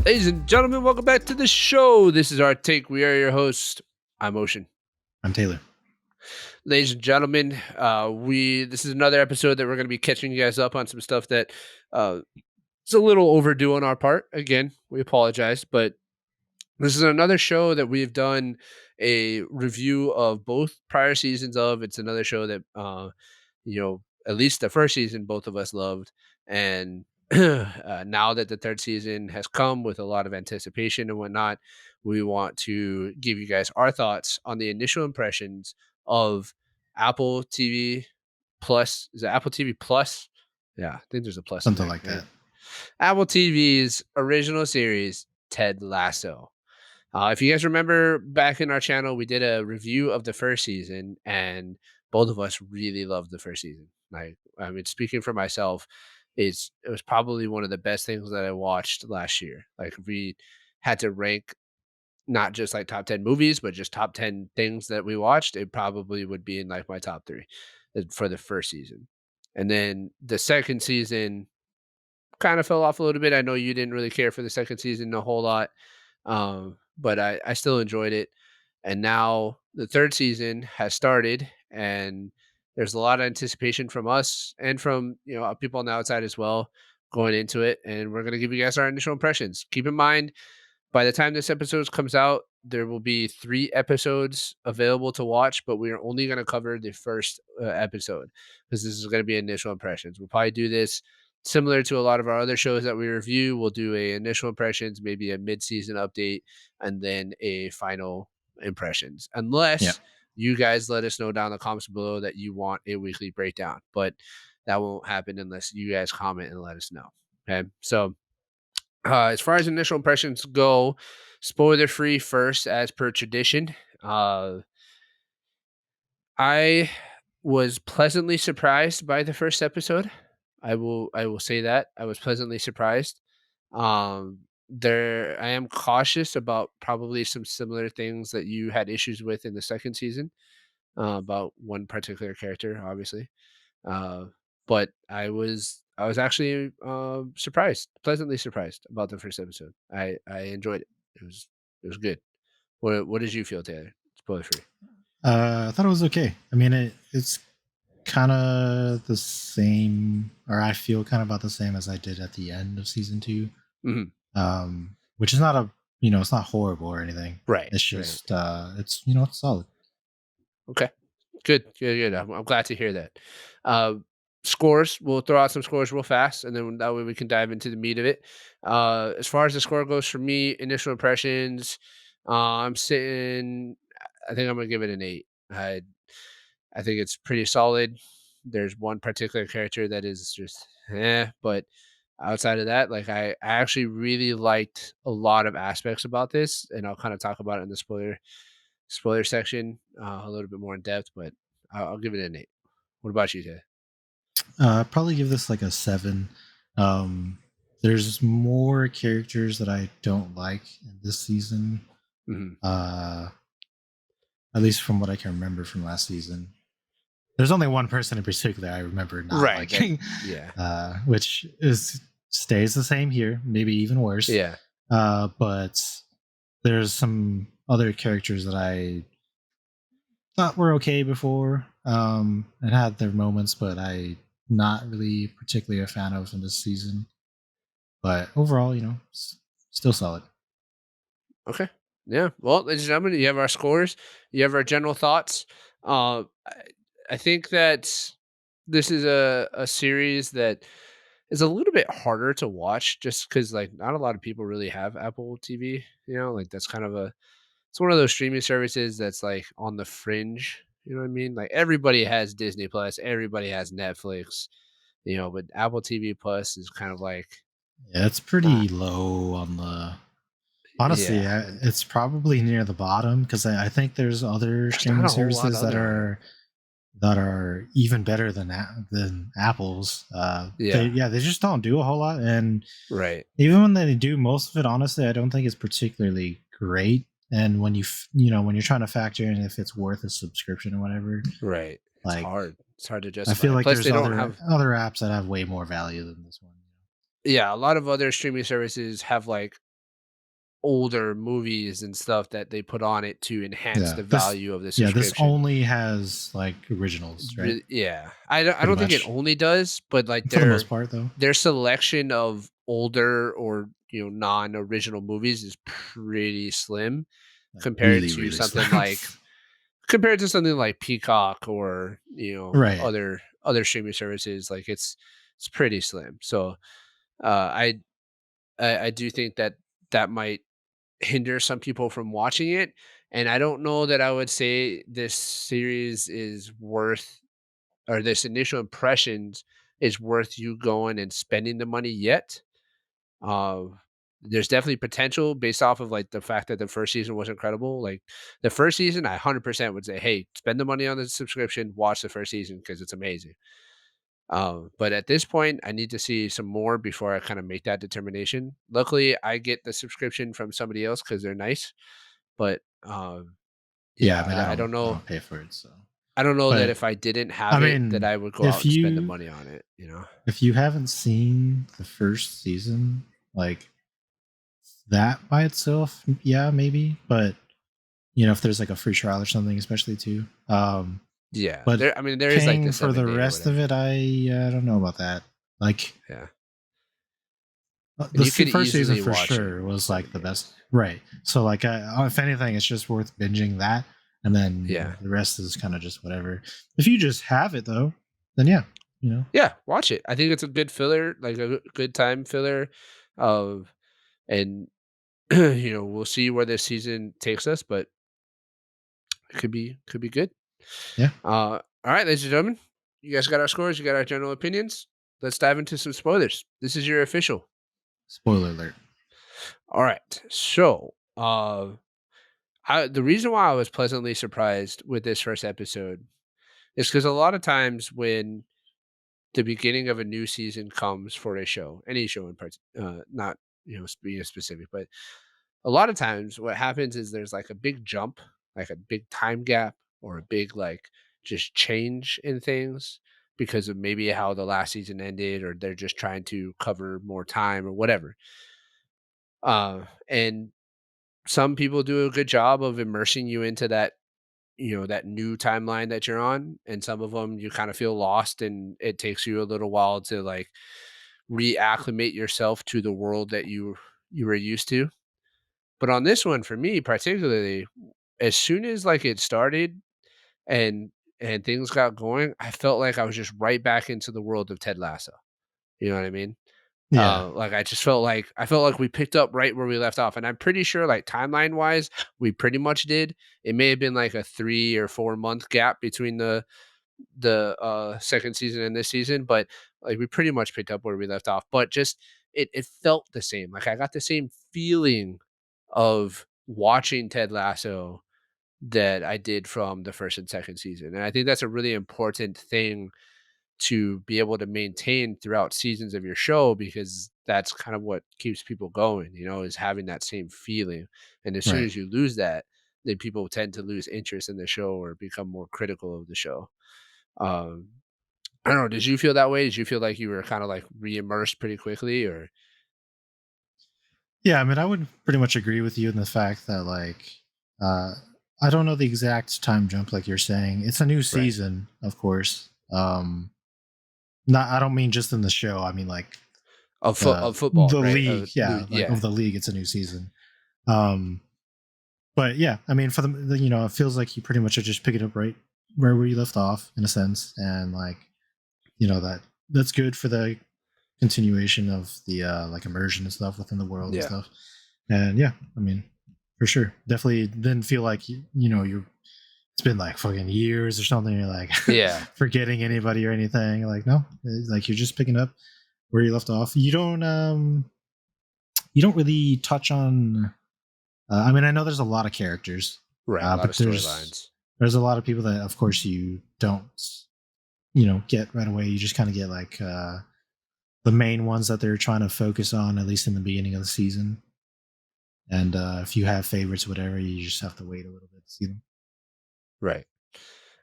Ladies and gentlemen, welcome back to the show. This is our take. We are your host. I'm Ocean. I'm Taylor. Ladies and gentlemen, this is another episode that we're going to be catching you guys up on some stuff that is a little overdue on our part. Again, we apologize, but this is another show that we've done a review of both prior seasons of. It's another show that at least the first season both of us loved, and now that the third season has come with a lot of anticipation and whatnot, we want to give you guys our thoughts on the initial impressions of Apple TV Plus. Is it Apple TV Plus? Yeah, I think there's a plus in Something there, like right? that. Apple TV's original series, Ted Lasso. If you guys remember back in our channel, we did a review of the first season, and both of us really loved the first season. I mean, speaking for myself, it was probably one of the best things that I watched last year. Like, if we had to rank not just like top 10 movies, but just top 10 things that we watched, it probably would be in like my top three for the first season. And then the second season kind of fell off a little bit. I know you didn't really care for the second season a whole lot, but I still enjoyed it. And now the third season has started, and there's a lot of anticipation from us and from people on the outside as well going into it. And we're gonna give you guys our initial impressions. Keep in mind, by the time this episode comes out, there will be 3 episodes available to watch, but we are only going to cover the first episode because this is going to be initial impressions. We'll probably do this similar to a lot of our other shows that we review. We'll do a initial impressions, maybe a mid-season update, and then a final impressions, Yeah. unless you guys let us know down in the comments below that you want a weekly breakdown. But that won't happen unless you guys comment and let us know. Okay, so as far as initial impressions go, spoiler free first, as per tradition. Uh, I was pleasantly surprised by the first episode. I will say that I was pleasantly surprised. There I am cautious about probably some similar things that you had issues with in the second season, about one particular character, obviously. Uh, but I was actually surprised, pleasantly surprised about the first episode. I enjoyed it. It was good. What did you feel, Taylor? Spoiler free. I thought it was okay. I mean, it's kind of the same, or I feel kind of about the same as I did at the end of season 2. Hmm. Which is not it's not horrible or anything. Right, It's right. just, it's it's solid. Okay, good, good, good. I'm glad to hear that. Uh, Scores. We'll throw out some scores real fast, and then that way we can dive into the meat of it. As far as the score goes for me, initial impressions, I'm sitting. I think I'm gonna give it an 8. I think it's pretty solid. There's one particular character that is just but outside of that, like I actually really liked a lot of aspects about this, and I'll kind of talk about it in the spoiler section a little bit more in depth. But I'll give it an 8. What about you, Jay? I'd probably give this like a 7. Um, there's more characters that I don't like in this season. Hmm. Uh, at least from what I can remember from last season. There's only one person in particular I remember not Right. liking, Yeah. which stays the same here, maybe even worse. Yeah. But there's some other characters that I thought were okay before, and had their moments, but I not really particularly a fan of in this season. But overall, still solid. Okay. Yeah. Well, ladies and gentlemen, you have our scores. You have our general thoughts. I think that this is a series that is a little bit harder to watch just because like not a lot of people really have Apple TV. Like that's kind of it's one of those streaming services that's like on the fringe. You know what I mean? Like everybody has Disney Plus, everybody has Netflix, but Apple TV Plus is kind of like, Yeah, it's ah, pretty low on the. Honestly, yeah, it's probably near the bottom because I think there's other there's not streaming a whole lot services that other on it. are even better than Apple's. Yeah, They just don't do a whole lot, and right, even when they do most of it, honestly, I don't think it's particularly great. And when when you're trying to factor in if it's worth a subscription or whatever, right. It's like hard. It's hard to I feel justify. like Plus, there's they don't other have. other apps that have way more value than this one. Yeah, a lot of other streaming services have like older movies and stuff that they put on it to enhance Yeah. the value of the This subscription. only has like originals, right? Yeah. I Pretty don't think it much. only does, but, like, For the most part though. their selection of older or, non-original movies is pretty slim Like compared really, to really something slim. like Peacock or, Right. other streaming services, like, it's pretty slim. So, I I do think that that might hinder some people from watching it, and I don't know that I would say this series is worth or this initial impressions is worth you going and spending the money yet. Um, there's definitely potential based off of like the fact that the first season was incredible. Like the first season, I 100% would say, hey, spend the money on the subscription, watch the first season because it's amazing. But at this point, I need to see some more before I kind of make that determination. Luckily, I get the subscription from somebody else because they're nice. But Yeah, I yeah, mean I don't I know. don't pay for it, so I don't know that but if I didn't I have it, that mean I would go out if and spend the you money on it. if you haven't seen the first season, like that by itself, yeah, maybe. But if there's like a free trial or something, especially too. Yeah, But there. I mean, there is like the paying for the 7 day or rest of whatever. it, I don't know about that. Like Yeah, and the you could first season easily for watch it sure in was like the 7 days. best, right? So like, if anything, it's just worth binging that, and then Yeah, the rest is kind of just whatever. If you just have it though, then yeah, you know, yeah, watch it. I think it's a good filler, like a good time filler. Of and we'll see where this season takes us, but it could be good. yeah. All right, ladies and gentlemen, you guys got our scores. You got our general opinions. Let's dive into some spoilers. This is your official. Spoiler alert. All right, so the reason why I was pleasantly surprised with this first episode is because a lot of times when the beginning of a new season comes for a show, any show in part, not being specific, but a lot of times what happens is there's like a big jump, like a big time gap, or a big like just change in things because of maybe how the last season ended, or they're just trying to cover more time or whatever. And some people do a good job of immersing you into that new timeline that you're on, and some of them you kind of feel lost and it takes you a little while to like reacclimate yourself to the world that you were used to. But on this one for me particularly, as soon as like it started and things got going, I felt like I was just right back into the world of Ted Lasso. You know what I mean? Yeah, Like I felt like we picked up right where we left off, and I'm pretty sure, like timeline wise, we pretty much did. It may have been like a 3 or 4 month gap between the second season and this season, but like we pretty much picked up where we left off. But just it felt the same. Like I got the same feeling of watching Ted Lasso that I did from the first and second season, and I think that's a really important thing to be able to maintain throughout seasons of your show because that's kind of what keeps people going, is having that same feeling. And as soon right. as you lose that, then people tend to lose interest in the show or become more critical of the show. Um, I don't know. Did you feel that way? Did you feel like you were kind of like re-immersed pretty quickly, or Yeah, I mean, I would pretty much agree with you in the fact that like, uh, I don't know the exact time jump like you're saying. It's a new right? season, of course. Not, I don't mean just in the show. I mean like Of football, the right? league. Yeah, like Yeah, of the league, it's a new season. Um, but yeah, I mean, for it feels like you pretty much are just picking up right where you left off in a sense, and like that's good for the continuation of the like immersion and stuff within the world and yeah, stuff. And yeah, I mean, for sure, definitely didn't feel like you're. It's been like fucking years or something. You're like yeah, forgetting anybody or anything. Like no, it's like you're just picking up where you left off. You don't really touch on. I mean, I know there's a lot of characters, right. A lot of but there's storylines. there's a lot of people that, of course, you don't get right away. You just kind of get like the main ones that they're trying to focus on, at least in the beginning of the season. And if you have favorites, whatever, you just have to wait a little bit to see them. Right.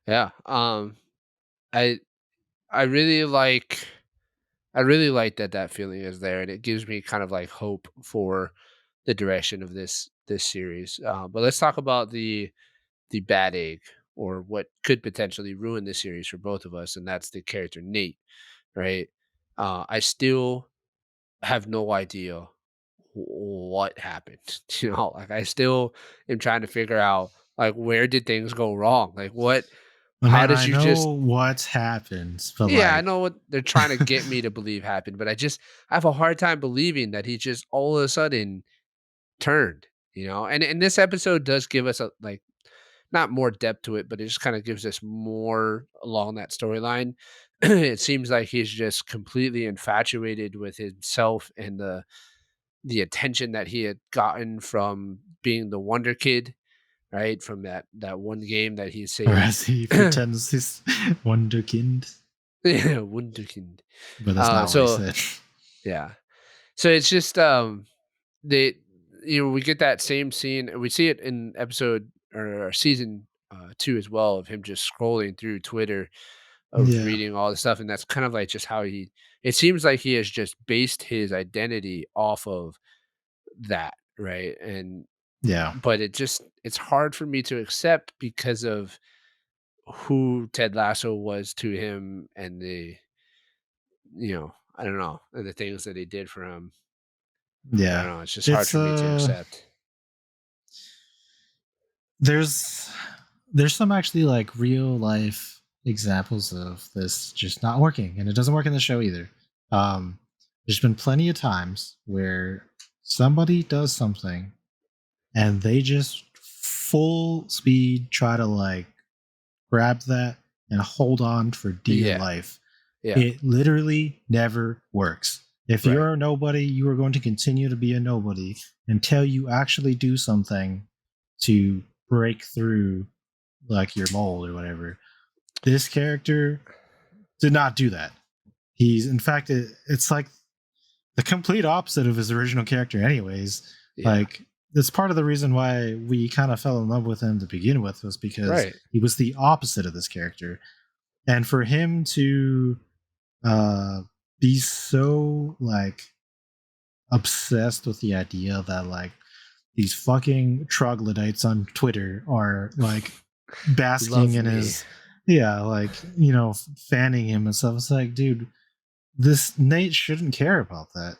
Yeah. I I really like I really like that feeling is there, and it gives me kind of like hope for the direction of this series. But let's talk about the bad egg, or what could potentially ruin the series for both of us, and that's the character Nate, right? I still have no idea what happened. Like I still am trying to figure out like where did things go wrong? Like what I how mean, did I you know just what happens, but yeah, I like, know what they're trying to get me to believe happened, but I have a hard time believing that he just all of a sudden turned, And this episode does give us a like not more depth to it, but it just kind of gives us more along that storyline. It seems like he's just completely infatuated with himself and the attention that he had gotten from being the Wonder Kid, right? From that one game that he or saved. as he pretends he's Wonderkind, Yeah, Wunderkind. but that's not what he So said. yeah. So it's just they we get that same scene, and we see it in episode or season 2 as well, of him just scrolling through Twitter, of Yeah, reading all the stuff, and that's kind of like just how he it seems like he has just based his identity off of that, right? And yeah, but it's hard for me to accept because of who Ted Lasso was to him, and I don't know, and the things that he did for him. I don't yeah. know, it's just hard It's for me to accept. there's there's some actually like real life examples of this just not working, and it doesn't work in the show either. Um, there's been plenty of times where somebody does something and they just full speed try to like grab that and hold on for dear Yeah, life. yeah, It literally never works. If right, you're a nobody, you are going to continue to be a nobody until you actually do something to break through like your mold or whatever. This character did not do that. He's in fact it's like the complete opposite of his original character anyways. yeah, Like that's part of the reason why we kind of fell in love with him to begin with, was because right, he was the opposite of this character. And for him to uh be so like obsessed with the idea that like these fucking troglodytes on Twitter are like basking love in me. his, yeah, like, fanning him and stuff. It's like, dude, this Nate shouldn't care about that.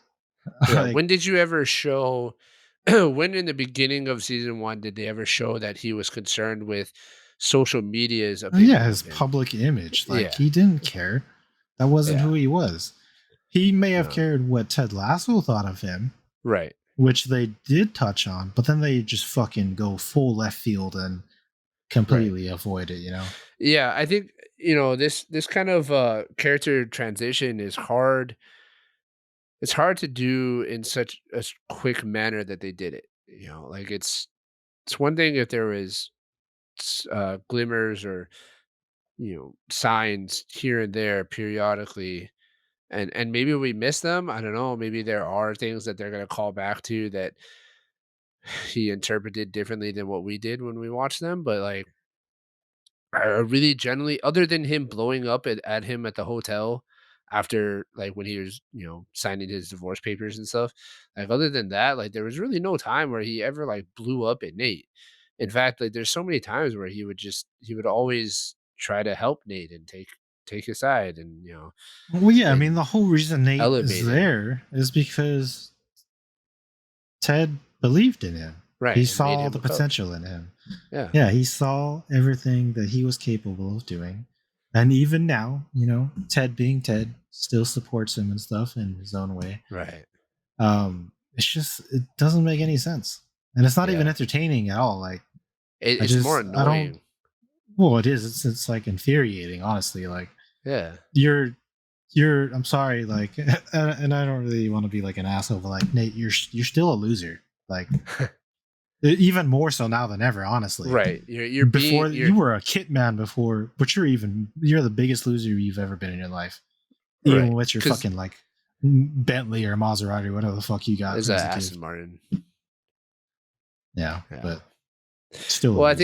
Yeah, Like, when did you ever show when in the beginning of season 1 did they ever show that he was concerned with social media's yeah, opinion his of him? public image, like Yeah, he didn't care. That wasn't yeah, who he was. He may have no, cared what Ted Lasso thought of him, right, which they did touch on, but then they just fucking go full left field and right. completely avoid it. Yeah, I think, this kind of, character transition is hard. It's hard to do in such a quick manner that they did it, like, it's one thing if there was glimmers or, signs here and there periodically, and maybe we miss them. I don't know. Maybe there are things that they're gonna call back to that he interpreted differently than what we did when we watched them. But like, I really generally, other than him blowing up at him at the hotel after like when he was signing his divorce papers and stuff, like other than that, like there was really no time where he ever like blew up at Nate. In fact, like there's so many times where he would always try to help Nate and take his side, and Well, yeah, I mean, and the whole reason Nate is elevate him, there is because Ted believed in him. He right, and made saw him the a coach. potential in him. Yeah, Yeah, he saw everything that he was capable of doing. And even now, Ted being Ted still supports him and stuff in his own way. right. It's just, it doesn't make any sense. And it's not even Yeah, entertaining at all. Like, it's more I don't, annoying. well, it is. It's like infuriating, honestly. Like, Yeah, you're, I'm sorry, like, and I don't really want to be like an asshole, but like, Nate, you're still a loser. Like, even more so now than ever, honestly. right. You're Before being you're you were a kit man before, but you're the biggest loser you've ever been in your life. Even right with your because fucking like Bentley or Maserati or whatever the fuck you got it's as a a kid. Aston Martin. Yeah, Yeah. but still a Well, loser. I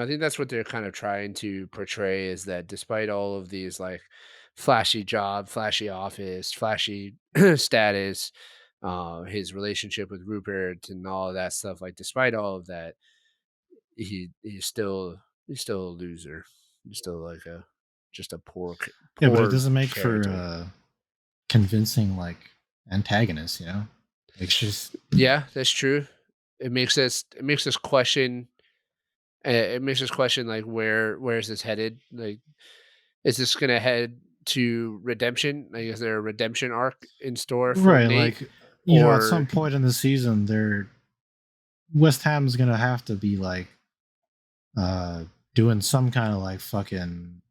think that's what they're kind of trying to portray, is that despite all of these like flashy job, flashy office, flashy status, his relationship with Rupert and all of that stuff. Like, despite all of that, he's still a loser. He's still like a just a Yeah, but it poor doesn't make for character. a convincing like antagonist. It's just Yeah, that's true. It makes us question. It makes us question like where is this headed? Like, is this gonna head to redemption? Like, is there a redemption arc in store for right. Nate? Like at some Or point in the season, West Ham's gonna have to be like uh doing some kind of like fucking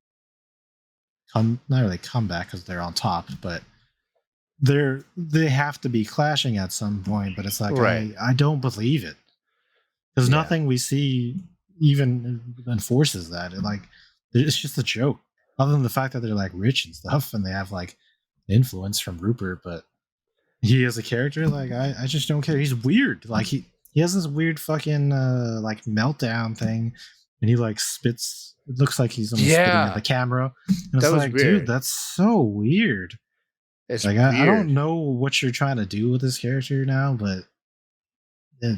not really comeback because they're on top, but they have to be clashing at some point. But it's like right? I don't believe it because Yeah, nothing we see even enforces that. It's just a joke. Other than the fact that they're like rich and stuff, and they have like influence from Rupert, but he as a character, like I just don't care. He's weird. Like he has this weird fucking like meltdown thing, and he like spits. It looks like he's almost spitting at the yeah. camera, and That it's was like, dude, weird. that's so weird. It's Like I don't weird. know what you're trying to do with this character now, but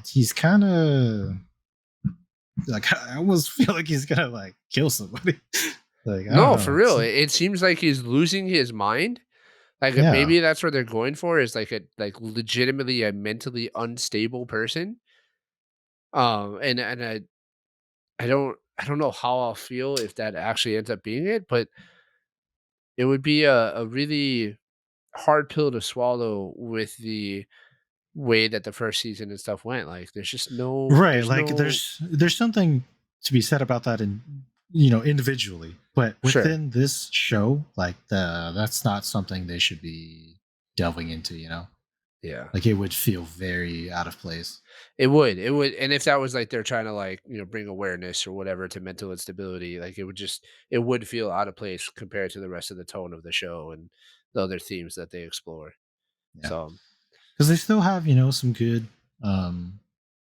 he's kind of like I almost feel like he's gonna like kill somebody. Like I don't No, for know. real. It seems like he's losing his mind. Like, Yeah, maybe that's what they're going for is like a legitimately a mentally unstable person. And I don't know how I'll feel if that actually ends up being it, but it would be a really hard pill to swallow with the way that the first season and stuff went. Like, right. there's Like no there's something to be said about that in individually, but sure. within this show, like that's not something they should be delving into. Yeah. Like it would feel very out of place. It would, and if that was like they're trying to like, bring awareness or whatever to mental instability, like it would feel out of place compared to the rest of the tone of the show and the other themes that they explore. Yeah, So, because they still have some um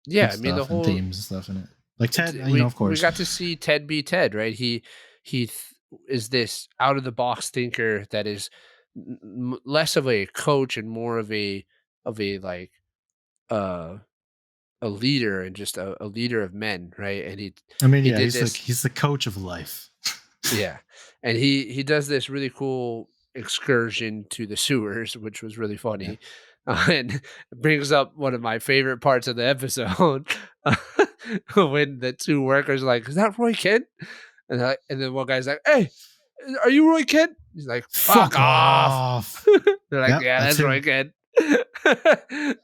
yeah, good I mean the stuff and whole themes and stuff in it. Like Ted, we of we course. got to see Ted be Ted, right? Is this out of the box thinker that is less of a coach and more of a like uh a leader and just a leader of men, right? And I mean, he yeah, did this. he's the coach of life. Yeah, and he does this really cool excursion to the sewers, which was really Yeah. funny, and brings up one of my favorite parts of the episode when the two workers are like, "Is that Roy Kent?" And then one guy's like, "Hey, are you Roy Kent?" He's like, "Fuck Fuck off." off. They're like, Yep, "Yeah, that's that's Roy him. Kent."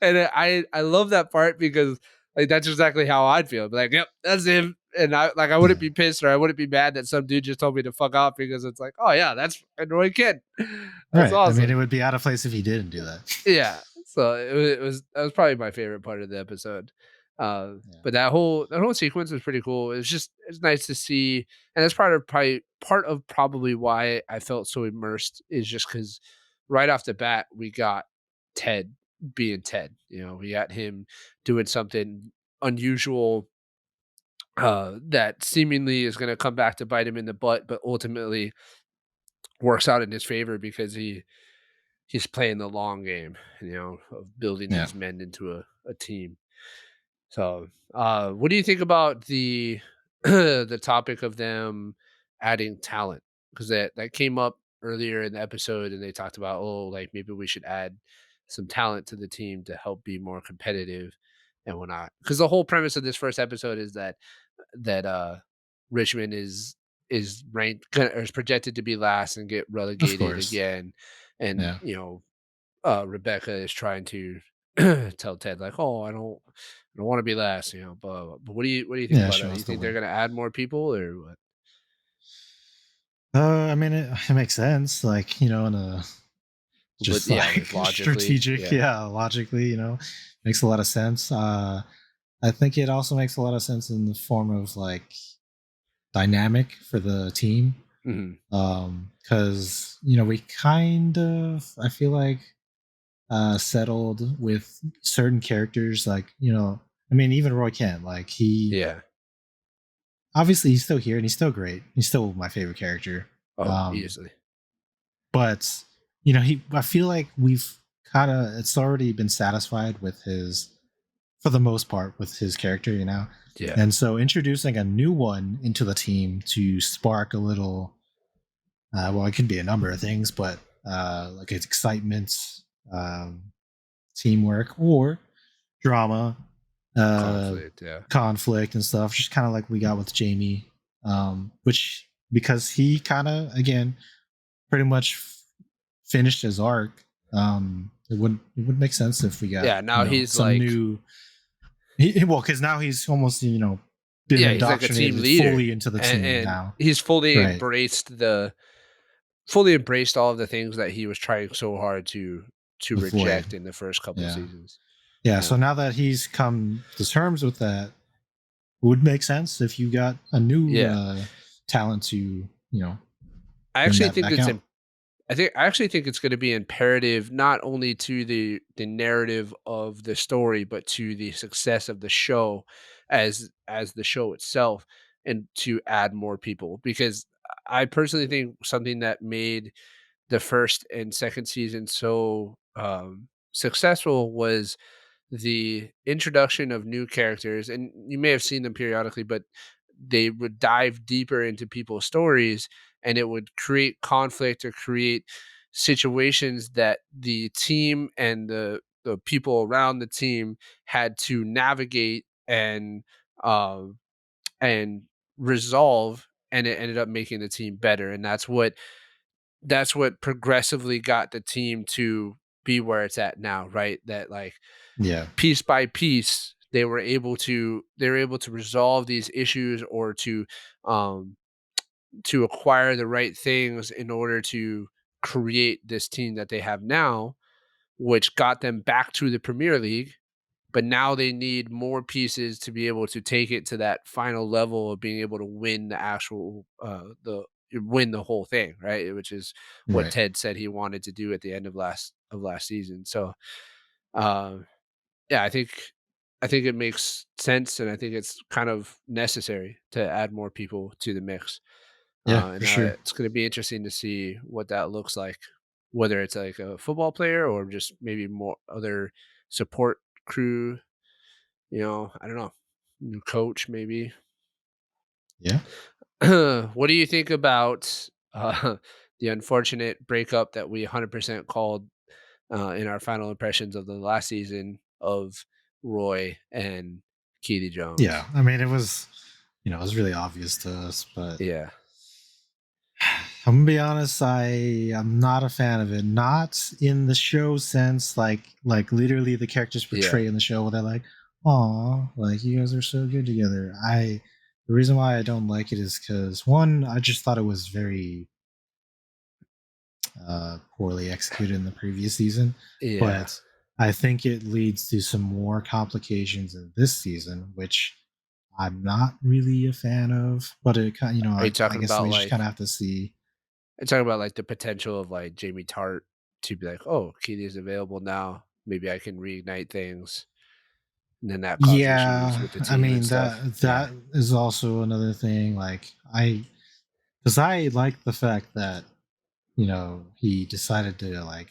And I love that part because like that's exactly how I'd feel. Be like, "Yep, that's him." And I wouldn't Yeah. be pissed or I wouldn't be mad that some dude just told me to fuck off because it's like, "Oh yeah, that's Roy Kent." That's Right. I mean, it awesome. would be out of place if he didn't do that. Yeah. So it was that was probably my favorite part of the episode. Yeah. But that whole sequence was pretty cool. It's nice to see, and that's part of probably why I felt so immersed is just because right off the bat we got Ted being Ted. We got him doing something unusual that seemingly is going to come back to bite him in the butt, but ultimately works out in his favor because he's playing the long game, of building Yeah. these men into a team. So, what do you think about the the topic of them adding talent? Because that came up earlier in the episode, and they talked about, oh, like maybe we should add some talent to the team to help be more competitive and whatnot. Because the whole premise of this first episode is that Richmond is ranked or is projected to be last and get Of relegated course. again, and Yeah. Rebecca is trying to tell Ted like, "Oh, I don't want to be last," But what do you think Yeah, about she that? You wants to think they're win. gonna add more people or what? I mean, it makes sense. Like, in a But just yeah, like like logically, strategic, yeah. yeah, logically, makes a lot of sense. I think it also makes a lot of sense in the form of like dynamic for the team. Mhm. Because, we kind of, I feel like, settled with certain characters. Like, I mean, even Roy Kent, like, Yeah. obviously he's still here and he's still great. He's still my favorite character. Oh, Um, easily. but I feel like we've kind of it's already been satisfied with his for the most part with his character, you know. Yeah, And so introducing a new one into the team to spark a little well, it could be a number of things, but like it's excitement, um, teamwork, or drama, uh, conflict. Yeah, conflict, and stuff. Just kind of like we got with Jamie, which because he kind of again pretty much finished his arc. It would make sense if we got yeah. Now he's some like, new. Well, because now he's almost been yeah, he's like a team indoctrinated leader, fully into the team and now, he's right? fully embraced all of the things that he was trying so hard to Avoid, reject in the first couple yeah, seasons. yeah. Yeah, So now that he's come to terms with that, it would make sense if you got a new yeah. talent to I bring actually that think back it's out. I actually think it's going to be imperative not only to the narrative of the story, but to the success of the show as the show itself, and to add more people. Because I personally think something that made the first and second season so successful was the introduction of new characters, and you may have seen them periodically, but they would dive deeper into people's stories, and it would create conflict or create situations that the team and the people around the team had to navigate um and resolve, and it ended up making the team better. And that's what progressively got the team to be where it's at now, right? That like Yeah, piece by piece they were able to resolve these issues, or um to acquire the right things in order to create this team that they have now, which got them back to the Premier League. But now they need more pieces to be able to take it to that final level of being able to win the actual the win the whole thing, right? Which is what right. Ted said he wanted to do at the end of last season. So um yeah, I think it makes sense, and I think it's kind of necessary to add more people to the mix. Yeah, And for now sure. it's going to be interesting to see what that looks like, whether it's like a football player or just maybe more other support crew. I don't know, new coach maybe. Yeah, What do you think about the unfortunate breakup that we 100% called in our final impressions of the last season of Roy and Keely yeah. Jones? I mean, it was really obvious to us, but Yeah, I'm gonna be honest. I'm not a fan of it. Not in the show sense, like literally the characters yeah, portray in the show where they're like, "Aw, like you guys are so good together." The reason why I don't like it is because one, I just thought it was very poorly executed in the previous season, yeah. but I think it leads to some more complications in this season, which I'm not really a fan of. But it kind, Are you I talking guess about we just kind like of have to see. the potential of like Jamie Tart to be like, oh, Keely is available now. Maybe I can reignite things, and then that cause issues Yeah, with the I team and mean stuff. that Yeah, is also another thing. Because I like the fact that he decided to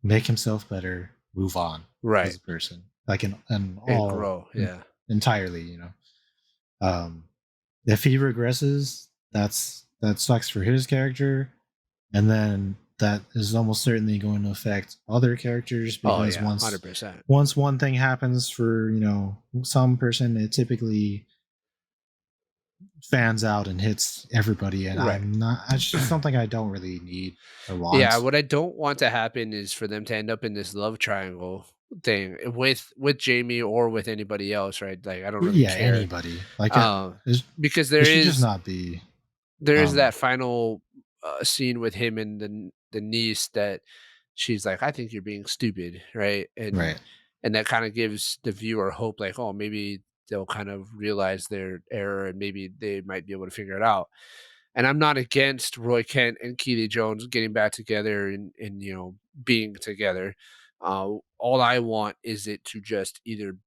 make himself better, move on as right. a person, like in And all grow. Yeah. entirely. Um, if he regresses, that sucks for his character, and then that is almost certainly going to affect other characters Oh because yeah, once 100%. once one thing happens for some person, it typically fans out and hits everybody, and Right. I'm not. It's just something I don't really need or Yeah, want. what I don't want to happen is for them to end up in this love triangle thing with Jamie or with anybody else, right? Like I don't really Yeah, care. anybody Um because it should just not be. there is that Um, final scene with him and the niece that she's like, I think you're being stupid, right? and right. and that kind of gives the viewer hope, like, oh, maybe they'll kind of realize their error and maybe they might be able to figure it out. And I'm not against Roy Kent and Keely Jones getting back together and being together. All I want is it to just either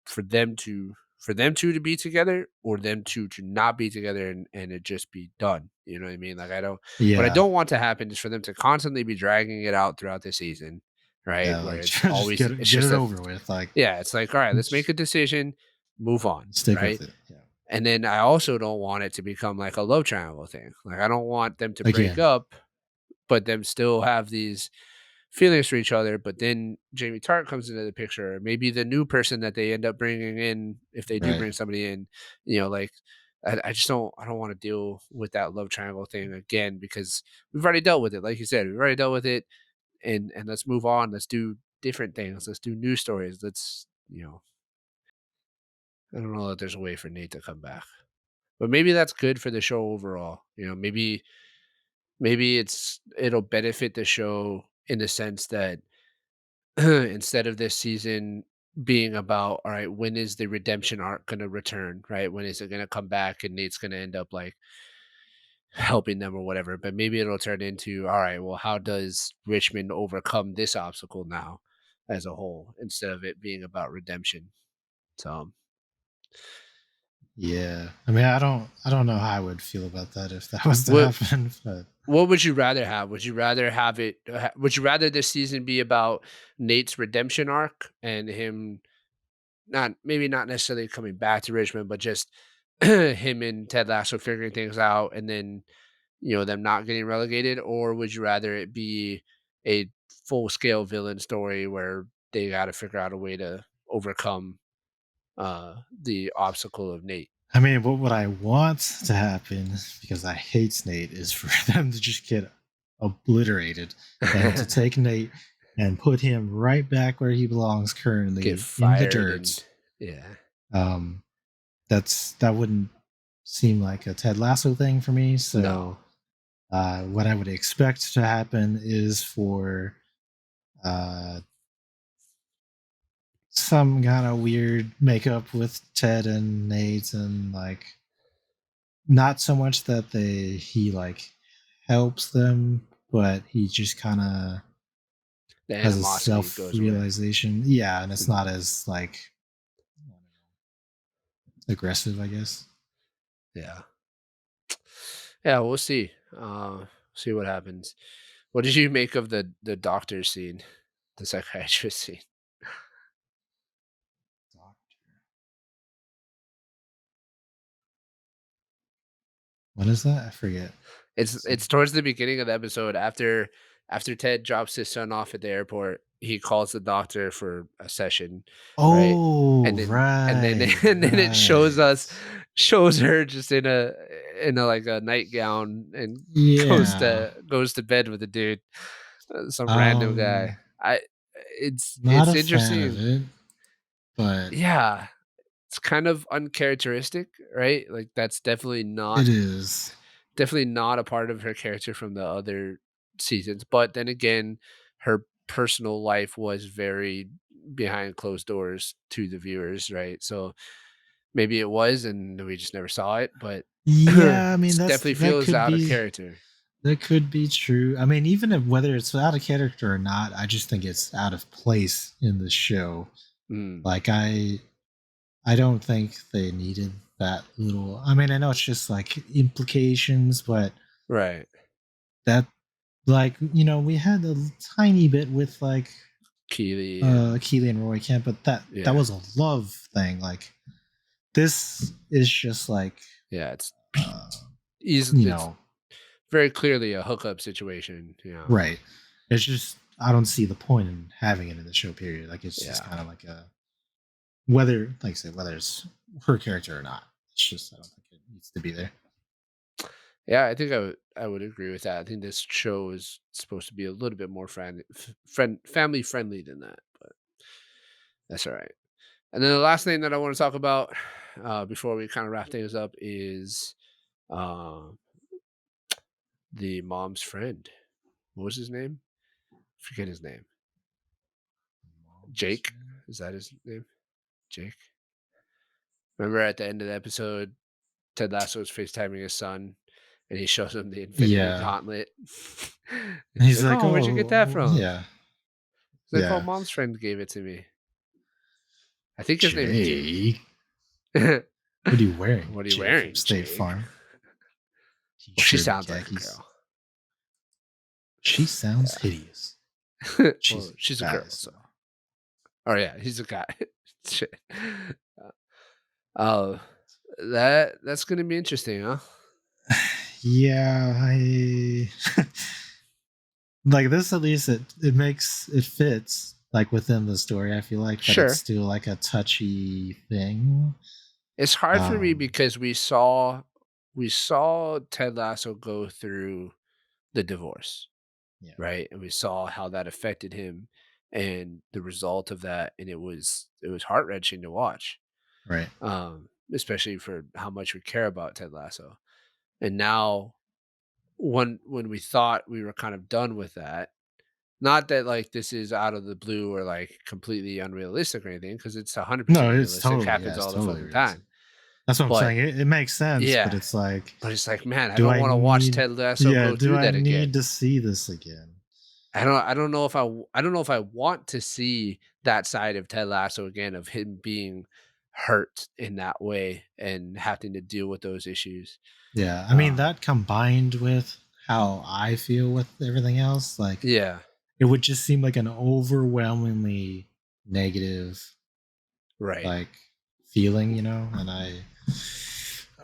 for them two to be together, or them two to not be together, and it just be done. You know what I mean? Like I don't what I Yeah, don't want to happen is for them to constantly be dragging it out throughout the season, right? Yeah, Where like it's just always it's get just it a over with. Like yeah, it's like, all right, let's make a decision, move on, stick with right? it. Yeah. And then I also don't want it to become like a love triangle thing. Like I don't want them to break Again. up, but them still have these feelings for each other. But then Jamie Tart comes into the picture. Maybe the new person that they end up bringing in, if they do Right. bring somebody in, like I just I don't want to deal with that love triangle thing again because we've already dealt with it. Like you said, we've already dealt with it, and let's move on. Let's do different things. Let's do new stories. I don't know that there's a way for Nate to come back. But maybe that's good for the show overall. Maybe it'll benefit the show in the sense that instead of this season being about, all right, when is the redemption arc going to return, right? When is it going to come back and Nate's going to end up like helping them or whatever? But maybe it'll turn into, all right, well, how does Richmond overcome this obstacle now as a whole instead of it being about redemption? So, Yeah. I mean, I don't know how I would feel about that if that was to what happen, but What would you rather have? Would you rather have it would you rather this season be about Nate's redemption arc and him not necessarily coming back to Richmond, but just him and Ted Lasso figuring things out and then, them not getting relegated? Or would you rather it be a full scale villain story where they gotta figure out a way to overcome the obstacle of Nate? I mean, what would I want to happen, because I hate Nate, is for them to just get obliterated and to take Nate and put him right back where he belongs Get currently in the fired and dirt. yeah. Um, that wouldn't seem like a Ted Lasso thing for me. No. So, what I would expect to happen is for uh, some kind of weird makeup with Ted and Nate, and like not so much that he like helps them, but he just kind of The has a animosity self goes away. realization. Yeah, and it's Mhm. not as like I don't know, aggressive, I guess. Yeah. Yeah, we'll see. See what happens. What did you make of the doctor scene, the psychiatrist scene? What is that? I forget. It's towards the beginning of the episode after Ted drops his son off at the airport, he calls the doctor for a session, right? Oh, And then right, and then it right. shows her just in a like a nightgown and Yeah. goes to bed with a dude, some random guy. Um, I not it's a fan of interesting. it, but Yeah, it's kind of uncharacteristic, right? Like that's it is. definitely not a part of her character from the other seasons. But then again, her personal life was very behind closed doors to the viewers, right? So maybe it was, and we just never saw it. But Yeah, I mean it definitely feels out of character. that could be true. I mean, even if, whether it's out of character or not, I just think it's out of place in the show. Mm, Like I don't think they needed that little. I mean, I know it's just like implications, but right, that, like, we had a tiny bit with like Keely and Keely and Roy Kent, but that yeah, was a love thing. Like this is just like yeah. uh, It's very clearly a hookup situation. Yeah, right. It's just I don't see the point in having it in the show. Period. Like it's just yeah. kind of like a whether, like I said, whether it's her character or not. It's just I don't think it needs to be there. Yeah, I think I would agree with that. I think this show is supposed to be a little bit more family friendly than that, but that's all right. And then the last thing that I want to talk about before we kind of wrap things up is uh, the mom's friend. What was his name? Forget his name. Mom's Jake. friend. Is that his name? Jake. Remember at the end of the episode, Ted Lasso is FaceTiming his son, and he shows him the Infinity Yeah. Gauntlet. And he's He's like, like, "Oh, where'd you get that oh, from?" yeah, He's like, "Oh, yeah. mom's friend gave it to me." I think his name is Jake. Jake, What what are you wearing? are you Jake from wearing, State Jake? Farm. Well, she T-shirt and sounds like a khakis. girl. She sounds Yeah. hideous. She's Well, she's a a guy, girl, so so oh yeah, he's a guy. Shit. Uh, Oh, that's gonna be interesting, huh? yeah, I like this. At least it fits like within the story. I feel like, but it's Sure. still like a touchy thing. It's hard for me Um, because we saw Ted Lasso go through the divorce, yeah, right? And we saw how that affected him and the result of that, and it was heart-wrenching to watch, right. especially for how much we care about Ted Lasso. And now when we thought we were kind of done with that, not that like this is out of the blue or like completely unrealistic or anything, because it's No, 100% it's realistic, totally happens all the totally fucking realistic. time. That's what I'm But saying. It makes sense, but yeah, it's like, but it's like, man, I do don't I want to watch need? Ted Lasso Yeah, go do through I that need again. to see this again? I don't know if I don't know if I want to see that side of Ted Lasso again, of him being hurt in that way and having to deal with those issues. Yeah, I mean Um, that combined with how I feel with everything else, like yeah, it would just seem like an overwhelmingly negative right. like feeling, and I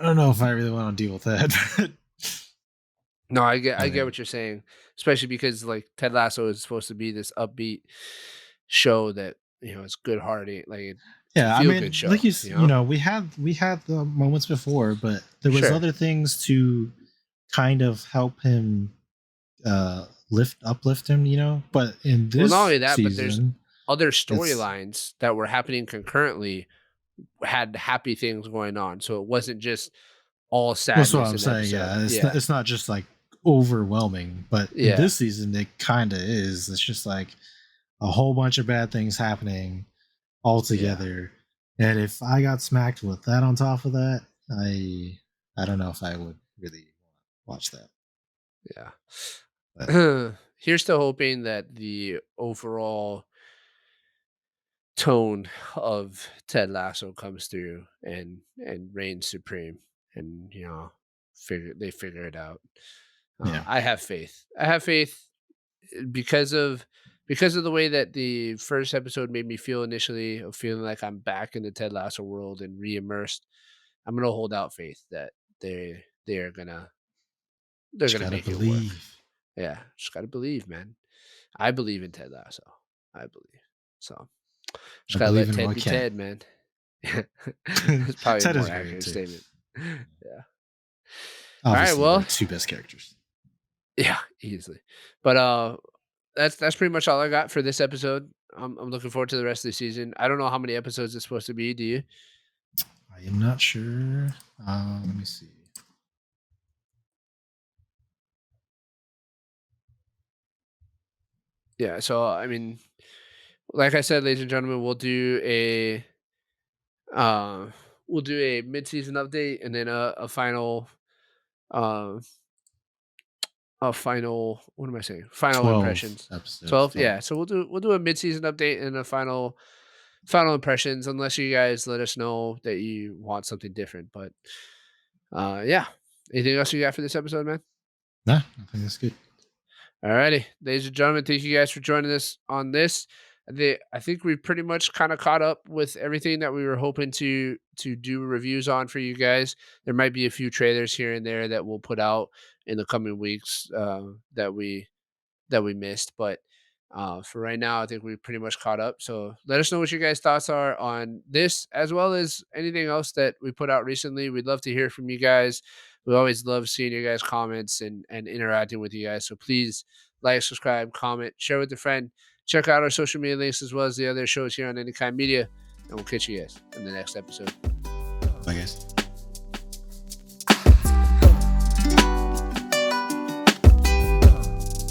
don't know if I really want to deal with that. No, I get But, what you're saying, especially because like Ted Lasso is supposed to be this upbeat show that it's good hearted, like it's a yeah, I feel good mean, like show, you know? we had the moments before, but there was Sure. other things to kind of help him uplift him, But in Well, not this only that, but there's season, other it's storylines that were happening concurrently, had happy things going on, so it wasn't just all that's what sadness I'm in the saying. episode. Yeah, Yeah. it's not just like overwhelming, but in Yeah. this season, it kind of is. It's just like a whole bunch of bad things happening all Yeah. together. And if I got smacked with that on top of that, I don't know if I would really watch that. But Yeah. Here's to hoping that the overall tone of Ted Lasso comes through and reigns supreme, and figure it out. yeah, I have faith. I have faith because of the way that the first episode made me feel initially, of feeling like I'm back in the Ted Lasso world and re-immersed. I'm gonna hold out faith that they're just gonna gotta make it work. believe. Yeah, just gotta believe, man. I believe in Ted Lasso. I believe. So I just gotta believe let in Ted what be can. Ted, man. That's probably a Ted more is great accurate too. statement. Yeah. All right. Obviously, they're Well, two best characters. yeah, easily. But that's pretty much all I got for this episode. I'm looking forward to the rest of the season. I don't know how many episodes it's supposed to be. Do you? I am not sure. Let me see. Yeah. So I mean, like I said, ladies and gentlemen, uh, we'll do a mid-season update and then uh, a final. What am I saying? Final 12 impressions. episodes 12. total. Yeah. So we'll do a mid-season update and a final impressions, unless you guys let us know that you want something different. But yeah. Anything else you got for this episode, man? Nah, I think that's good. Alrighty, ladies and gentlemen, thank you guys for joining us on this. I think we pretty much kind of caught up with everything that we were hoping to do reviews on for you guys. There might be a few trailers here and there that we'll put out in the coming weeks, that we missed. But for right now, I think we pretty much caught up. So let us know what your guys' thoughts are on this, as well as anything else that we put out recently. We'd love to hear from you guys. We always love seeing your guys' comments and interacting with you guys. So please like, subscribe, comment, share with a friend. Check out our social media links as well as the other shows here on Anykind Media. And we'll catch you guys in the next episode. Bye, guys.